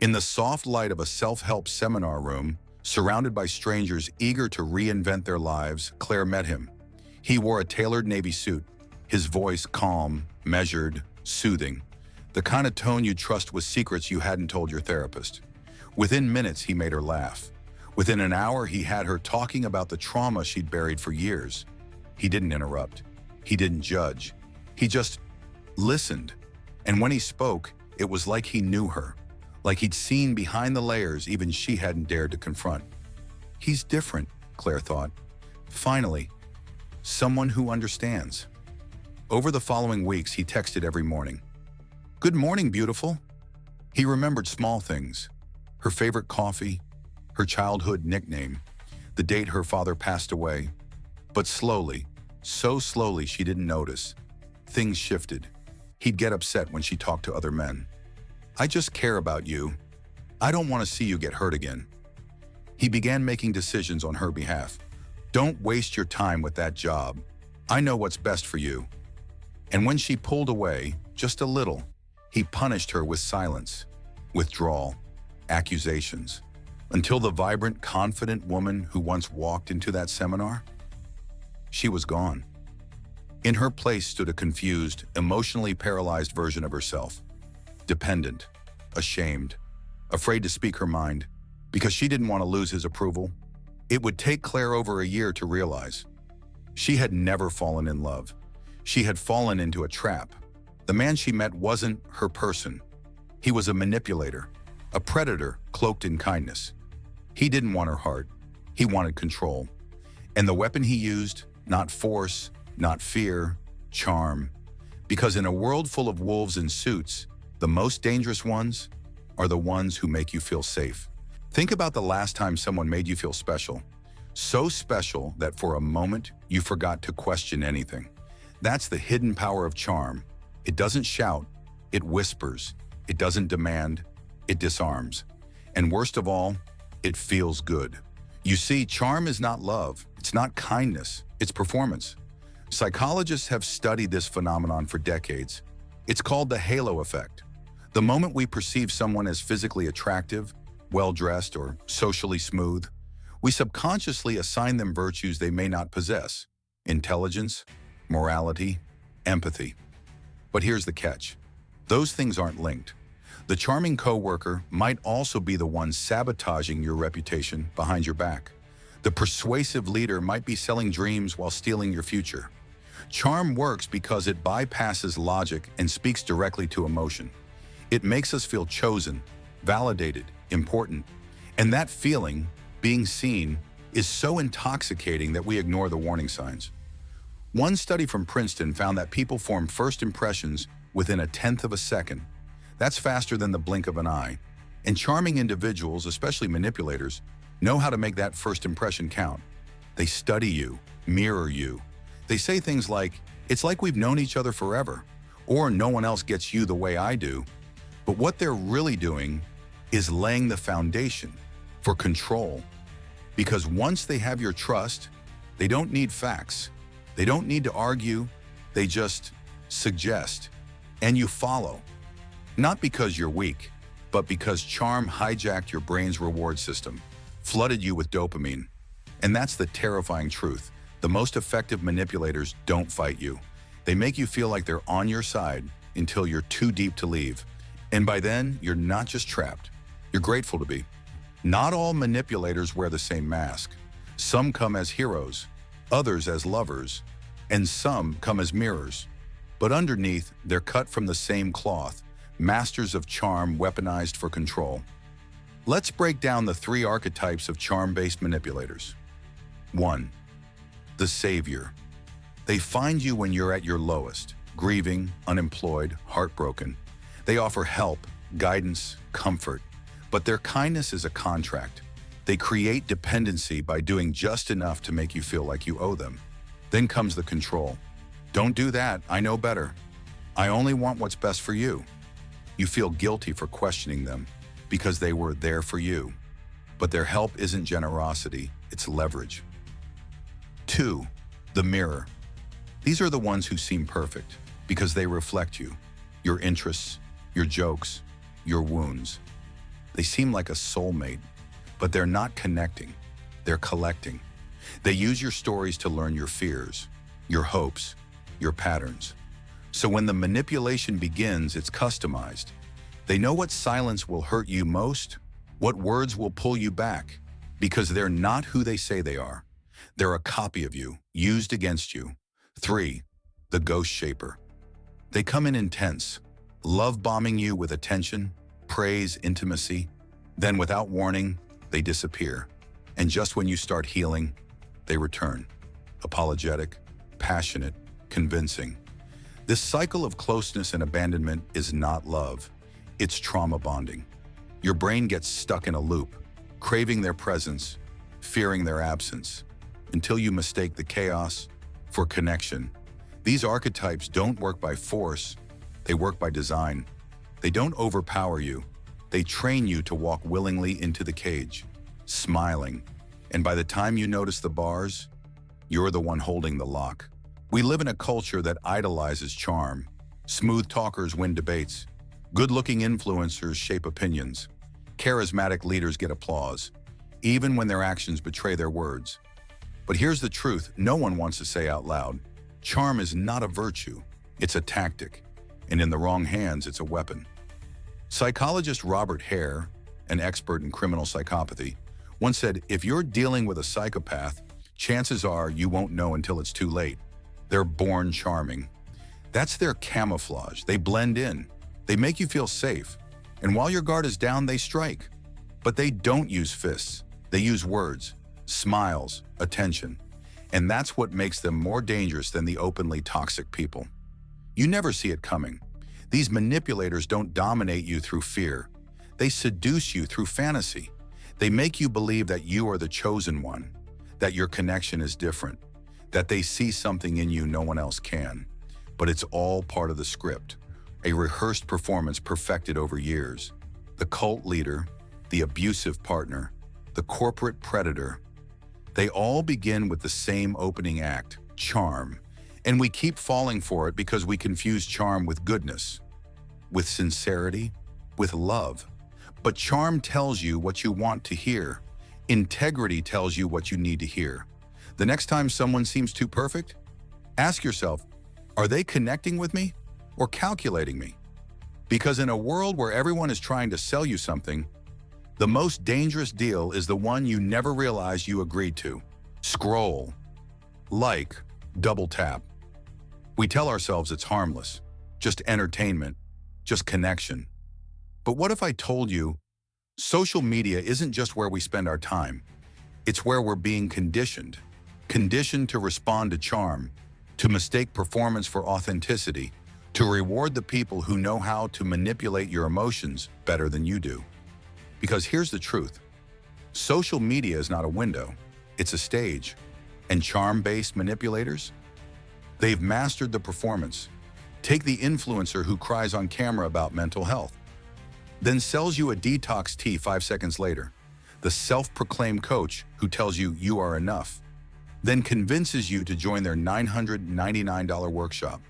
In the soft light of a self-help seminar room, surrounded by strangers eager to reinvent their lives, Claire met him. He wore a tailored navy suit, his voice calm, measured, soothing, the kind of tone you'd trust with secrets you hadn't told your therapist. Within minutes, he made her laugh. Within an hour, he had her talking about the trauma she'd buried for years. He didn't interrupt. He didn't judge. He just listened. And when he spoke, it was like he knew her, like he'd seen behind the layers even she hadn't dared to confront. He's different, Claire thought. Finally, someone who understands. Over the following weeks, he texted every morning. "Good morning, beautiful." He remembered small things. Her favorite coffee, her childhood nickname, the date her father passed away. But slowly, so slowly she didn't notice, things shifted. He'd get upset when she talked to other men. "I just care about you. I don't want to see you get hurt again." He began making decisions on her behalf. "Don't waste your time with that job. I know what's best for you." And when she pulled away, just a little, he punished her with silence, withdrawal, accusations, until the vibrant, confident woman who once walked into that seminar, she was gone. In her place stood a confused, emotionally paralyzed version of herself, dependent, ashamed, afraid to speak her mind, because she didn't want to lose his approval. It would take Claire over a year to realize. She had never fallen in love. She had fallen into a trap. The man she met wasn't her person. He was a manipulator, a predator cloaked in kindness. He didn't want her heart. He wanted control. And the weapon he used, not force, not fear, charm. Because in a world full of wolves in suits, the most dangerous ones are the ones who make you feel safe. Think about the last time someone made you feel special. So special that for a moment you forgot to question anything. That's the hidden power of charm. It doesn't shout, it whispers. It doesn't demand, it disarms. And worst of all, it feels good. You see, charm is not love. It's not kindness. It's performance. Psychologists have studied this phenomenon for decades. It's called the halo effect. The moment we perceive someone as physically attractive, well-dressed, or socially smooth, we subconsciously assign them virtues they may not possess: intelligence, morality, empathy. But here's the catch. Those things aren't linked. The charming coworker might also be the one sabotaging your reputation behind your back. The persuasive leader might be selling dreams while stealing your future. Charm works because it bypasses logic and speaks directly to emotion. It makes us feel chosen, validated, important. And that feeling, being seen, is so intoxicating that we ignore the warning signs. One study from Princeton found that people form first impressions within a tenth of a second. That's faster than the blink of an eye. And charming individuals, especially manipulators, know how to make that first impression count. They study you, mirror you. They say things like, "It's like we've known each other forever," or "No one else gets you the way I do." But what they're really doing is laying the foundation for control. Because once they have your trust, they don't need facts. They don't need to argue. They just suggest, and you follow. Not because you're weak, but because charm hijacked your brain's reward system, flooded you with dopamine. And that's the terrifying truth. The most effective manipulators don't fight you. They make you feel like they're on your side until you're too deep to leave. And by then, you're not just trapped. You're grateful to be. Not all manipulators wear the same mask. Some come as heroes, others as lovers, and some come as mirrors. But underneath, they're cut from the same cloth, masters of charm weaponized for control. Let's break down the 3 archetypes of charm-based manipulators. 1. The savior. They find you when you're at your lowest, grieving, unemployed, heartbroken. They offer help, guidance, comfort, but their kindness is a contract. They create dependency by doing just enough to make you feel like you owe them. Then comes the control. "Don't do that, I know better. I only want what's best for you." You feel guilty for questioning them because they were there for you. But their help isn't generosity, it's leverage. 2. The mirror. These are the ones who seem perfect because they reflect you, your interests, your jokes, your wounds. They seem like a soulmate, but they're not connecting. They're collecting. They use your stories to learn your fears, your hopes, your patterns. So when the manipulation begins, it's customized. They know what silence will hurt you most, what words will pull you back, because they're not who they say they are. They're a copy of you, used against you. 3. The ghost shaper. They come in intense, love bombing you with attention, praise, intimacy. Then without warning, they disappear. And just when you start healing, they return. Apologetic, passionate, convincing. This cycle of closeness and abandonment is not love. It's trauma bonding. Your brain gets stuck in a loop, craving their presence, fearing their absence, until you mistake the chaos for connection. These archetypes don't work by force, they work by design. They don't overpower you. They train you to walk willingly into the cage, smiling. And by the time you notice the bars, you're the one holding the lock. We live in a culture that idolizes charm. Smooth talkers win debates. Good-looking influencers shape opinions. Charismatic leaders get applause, even when their actions betray their words. But here's the truth no one wants to say out loud. Charm is not a virtue, it's a tactic. And in the wrong hands, it's a weapon. Psychologist Robert Hare, an expert in criminal psychopathy, once said, if you're dealing with a psychopath, chances are you won't know until it's too late. They're born charming. That's their camouflage. They blend in. They make you feel safe. And while your guard is down, they strike. But they don't use fists. They use words, smiles, attention. And that's what makes them more dangerous than the openly toxic people. You never see it coming. These manipulators don't dominate you through fear. They seduce you through fantasy. They make you believe that you are the chosen one, that your connection is different, that they see something in you no one else can. But it's all part of the script, a rehearsed performance perfected over years. The cult leader, the abusive partner, the corporate predator, they all begin with the same opening act, charm. And we keep falling for it because we confuse charm with goodness, with sincerity, with love. But charm tells you what you want to hear. Integrity tells you what you need to hear. The next time someone seems too perfect, ask yourself, are they connecting with me or calculating me? Because in a world where everyone is trying to sell you something, the most dangerous deal is the one you never realize you agreed to. Scroll, like, double tap. We tell ourselves it's harmless, just entertainment, just connection. But what if I told you, social media isn't just where we spend our time. It's where we're being conditioned to respond to charm, to mistake performance for authenticity, to reward the people who know how to manipulate your emotions better than you do. Because here's the truth. Social media is not a window, it's a stage. And charm-based manipulators? They've mastered the performance. Take the influencer who cries on camera about mental health, then sells you a detox tea 5 seconds later. The self-proclaimed coach who tells you you are enough, then convinces you to join their $999 workshop.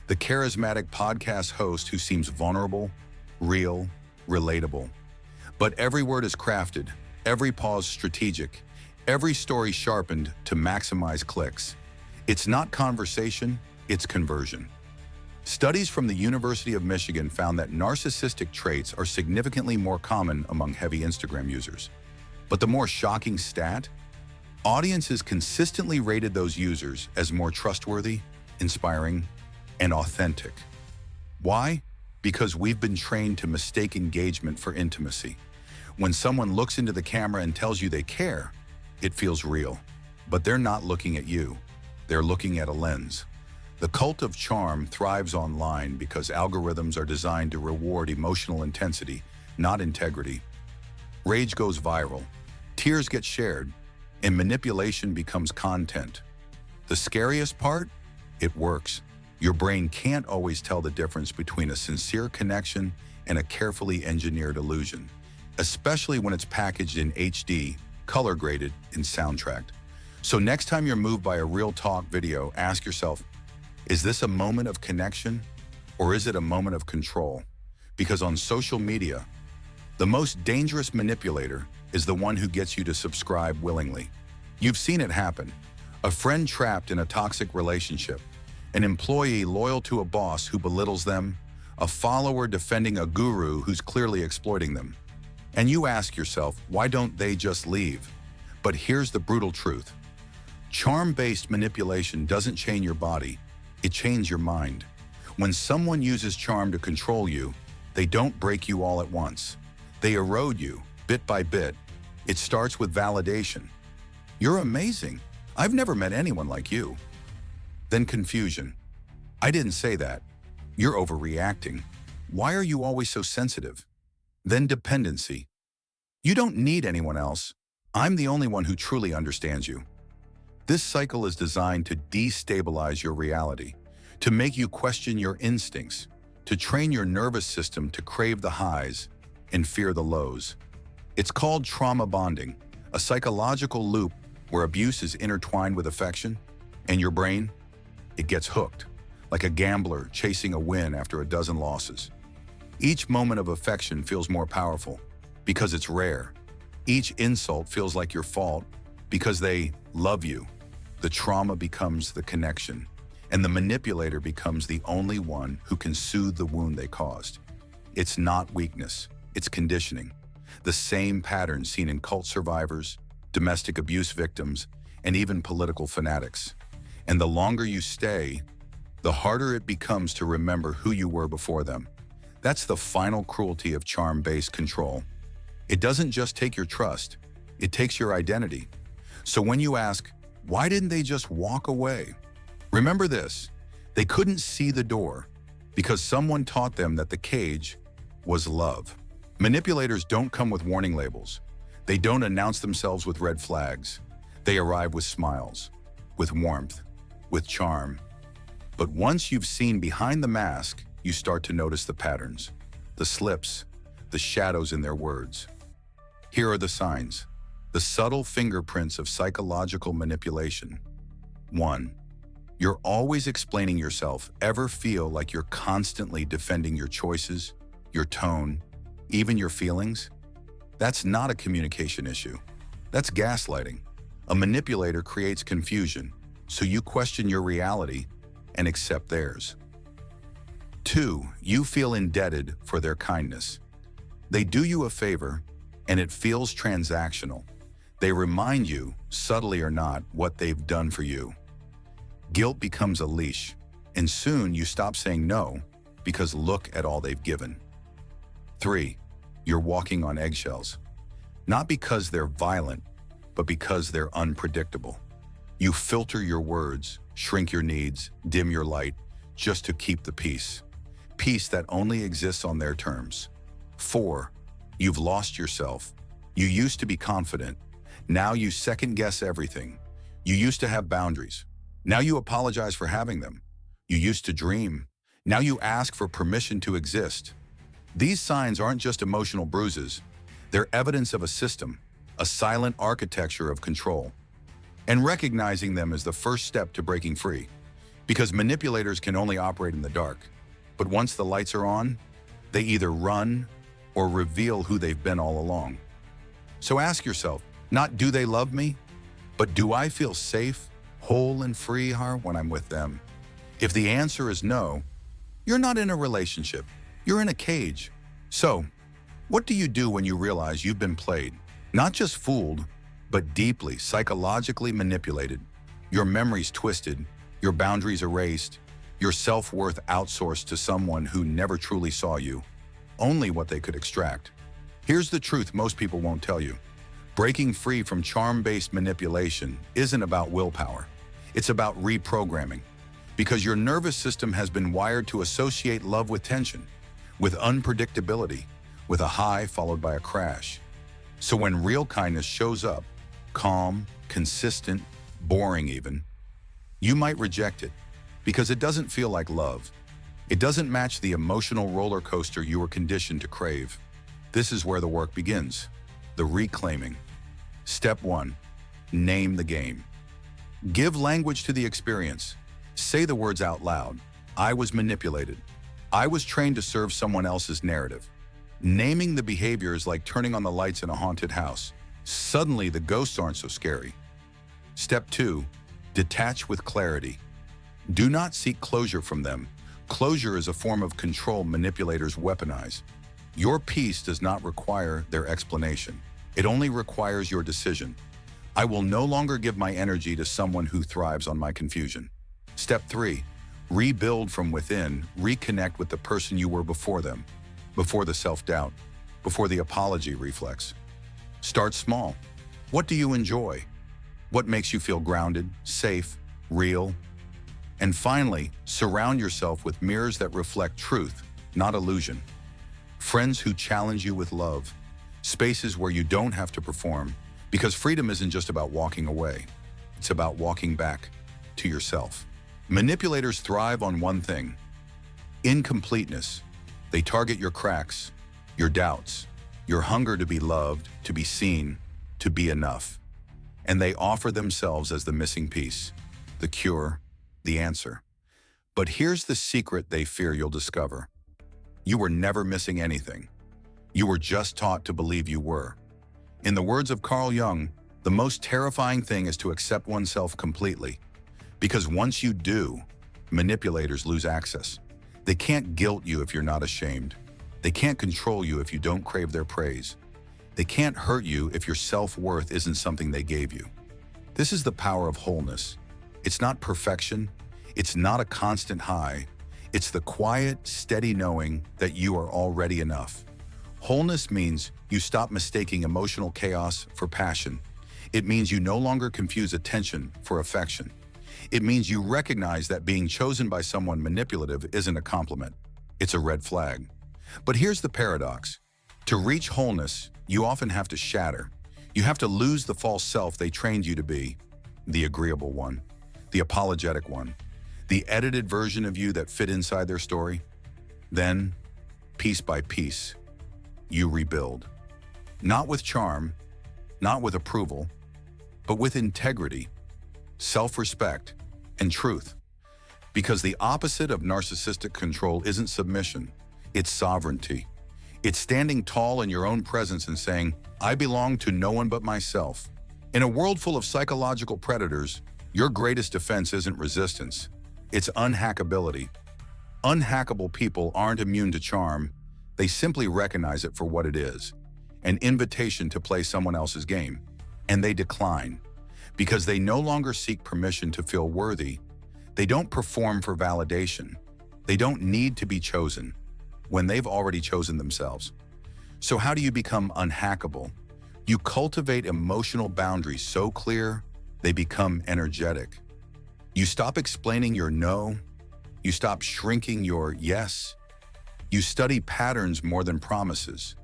The charismatic podcast host who seems vulnerable, real, relatable. But every word is crafted, every pause strategic, every story sharpened to maximize clicks. It's not conversation, it's conversion. Studies from the University of Michigan found that narcissistic traits are significantly more common among heavy Instagram users. But the more shocking stat? Audiences consistently rated those users as more trustworthy, inspiring, and authentic. Why? Because we've been trained to mistake engagement for intimacy. When someone looks into the camera and tells you they care, it feels real. But they're not looking at you. They're looking at a lens. The cult of charm thrives online because algorithms are designed to reward emotional intensity, not integrity. Rage goes viral, tears get shared, and manipulation becomes content. The scariest part? It works. Your brain can't always tell the difference between a sincere connection and a carefully engineered illusion, especially when it's packaged in HD, color-graded, and soundtracked. So next time you're moved by a real talk video, ask yourself, is this a moment of connection or is it a moment of control? Because on social media, The most dangerous manipulator is the one who gets you to subscribe willingly. You've seen it happen. A friend trapped in a toxic relationship, an employee loyal to a boss who belittles them, a follower defending a guru who's clearly exploiting them. And you ask yourself, why don't they just leave? But here's the brutal truth. Charm-based manipulation doesn't change your body, it changes your mind. When someone uses charm to control you, they don't break you all at once. They erode you, bit by bit. It starts with validation. You're amazing. I've never met anyone like you. Then confusion. I didn't say that. You're overreacting. Why are you always so sensitive? Then dependency. You don't need anyone else. I'm the only one who truly understands you. This cycle is designed to destabilize your reality, to make you question your instincts, to train your nervous system to crave the highs and fear the lows. It's called trauma bonding, a psychological loop where abuse is intertwined with affection, and your brain, it gets hooked, like a gambler chasing a win after a dozen losses. Each moment of affection feels more powerful because it's rare. Each insult feels like your fault because they love you. The trauma becomes the connection, and the manipulator becomes the only one who can soothe the wound they caused. It's not weakness, it's conditioning. The same pattern seen in cult survivors, domestic abuse victims, and even political fanatics. And the longer you stay, the harder it becomes to remember who you were before them. That's the final cruelty of charm-based control. It doesn't just take your trust, it takes your identity. So when you ask, why didn't they just walk away? Remember this, they couldn't see the door because someone taught them that the cage was love. Manipulators don't come with warning labels. They don't announce themselves with red flags. They arrive with smiles, with warmth, with charm. But once you've seen behind the mask, you start to notice the patterns, the slips, the shadows in their words. Here are the signs, the subtle fingerprints of psychological manipulation. 1. You're always explaining yourself. Ever feel like you're constantly defending your choices, your tone, even your feelings? That's not a communication issue. That's gaslighting. A manipulator creates confusion, so you question your reality and accept theirs. 2. You feel indebted for their kindness. They do you a favor, and it feels transactional. They remind you, subtly or not, what they've done for you. Guilt becomes a leash, and soon you stop saying no because look at all they've given. 3. You're walking on eggshells. Not because they're violent, but because they're unpredictable. You filter your words, shrink your needs, dim your light, just to keep the peace. Peace that only exists on their terms. 4. You've lost yourself. You used to be confident. Now you second-guess everything. You used to have boundaries. Now you apologize for having them. You used to dream. Now you ask for permission to exist. These signs aren't just emotional bruises. They're evidence of a system, a silent architecture of control. And recognizing them is the first step to breaking free. Because manipulators can only operate in the dark. But once the lights are on, they either run or reveal who they've been all along. So ask yourself, not do they love me, but do I feel safe, whole and free when I'm with them? If the answer is no, you're not in a relationship. You're in a cage. So, what do you do when you realize you've been played? Not just fooled, but deeply, psychologically manipulated. Your memories twisted, your boundaries erased, your self-worth outsourced to someone who never truly saw you, only what they could extract. Here's the truth most people won't tell you. Breaking free from charm-based manipulation isn't about willpower. It's about reprogramming. Because your nervous system has been wired to associate love with tension, with unpredictability, with a high followed by a crash. So when real kindness shows up, calm, consistent, boring even, you might reject it because it doesn't feel like love. It doesn't match the emotional roller coaster you were conditioned to crave. This is where the work begins, the reclaiming. Step 1, name the game. Give language to the experience. Say the words out loud. I was manipulated. I was trained to serve someone else's narrative. Naming the behavior is like turning on the lights in a haunted house. Suddenly, the ghosts aren't so scary. Step 2. Detach with clarity. Do not seek closure from them. Closure is a form of control manipulators weaponize. Your peace does not require their explanation. It only requires your decision. I will no longer give my energy to someone who thrives on my confusion. Step 3. Rebuild from within. Reconnect with the person you were before them, before the self-doubt, before the apology reflex. Start small. What do you enjoy? What makes you feel grounded, safe, real? And finally, surround yourself with mirrors that reflect truth, not illusion. Friends who challenge you with love. Spaces where you don't have to perform, because freedom isn't just about walking away. It's about walking back to yourself. Manipulators thrive on one thing: incompleteness. They target your cracks, your doubts, your hunger to be loved, to be seen, to be enough. And they offer themselves as the missing piece, the cure, the answer. But here's the secret they fear you'll discover. You were never missing anything. You were just taught to believe you were. In the words of Carl Jung, the most terrifying thing is to accept oneself completely. Because once you do, manipulators lose access. They can't guilt you if you're not ashamed. They can't control you if you don't crave their praise. They can't hurt you if your self-worth isn't something they gave you. This is the power of wholeness. It's not perfection. It's not a constant high. It's the quiet, steady knowing that you are already enough. Wholeness means you stop mistaking emotional chaos for passion. It means you no longer confuse attention for affection. It means you recognize that being chosen by someone manipulative isn't a compliment. It's a red flag. But here's the paradox. To reach wholeness, you often have to shatter. You have to lose the false self they trained you to be, the agreeable one, the apologetic one, the edited version of you that fit inside their story. Then, piece by piece, you rebuild. Not with charm, not with approval, but with integrity, self-respect, and truth. Because the opposite of narcissistic control isn't submission, it's sovereignty. It's standing tall in your own presence and saying, I belong to no one but myself. In a world full of psychological predators, your greatest defense isn't resistance, it's unhackability. Unhackable people aren't immune to charm, they simply recognize it for what it is, an invitation to play someone else's game. And they decline, because they no longer seek permission to feel worthy. They don't perform for validation. They don't need to be chosen when they've already chosen themselves. So how do you become unhackable? You cultivate emotional boundaries so clear, they become energetic. You stop explaining your no. You stop shrinking your yes. You study patterns more than promises.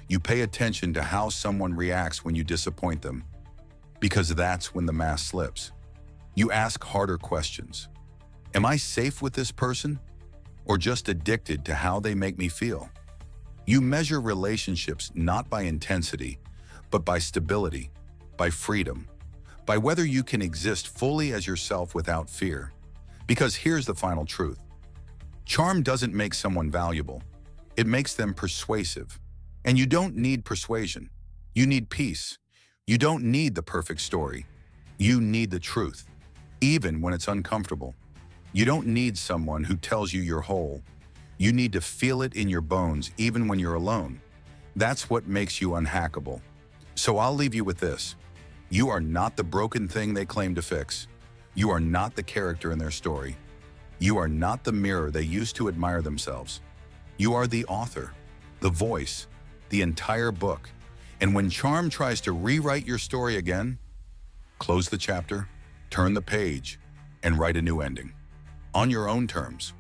You pay attention to how someone reacts when you disappoint them, because that's when the mask slips. You ask harder questions. Am I safe with this person, or just addicted to how they make me feel? You measure relationships not by intensity, but by stability, by freedom, by whether you can exist fully as yourself without fear. Because here's the final truth. Charm doesn't make someone valuable. It makes them persuasive. And you don't need persuasion. You need peace. You don't need the perfect story. You need the truth, even when it's uncomfortable. You don't need someone who tells you you're whole. You need to feel it in your bones, even when you're alone. That's what makes you unhackable. So I'll leave you with this. You are not the broken thing they claim to fix. You are not the character in their story. You are not the mirror they used to admire themselves. You are the author, the voice, the entire book. And when charm tries to rewrite your story again, close the chapter, turn the page, and write a new ending. On your own terms.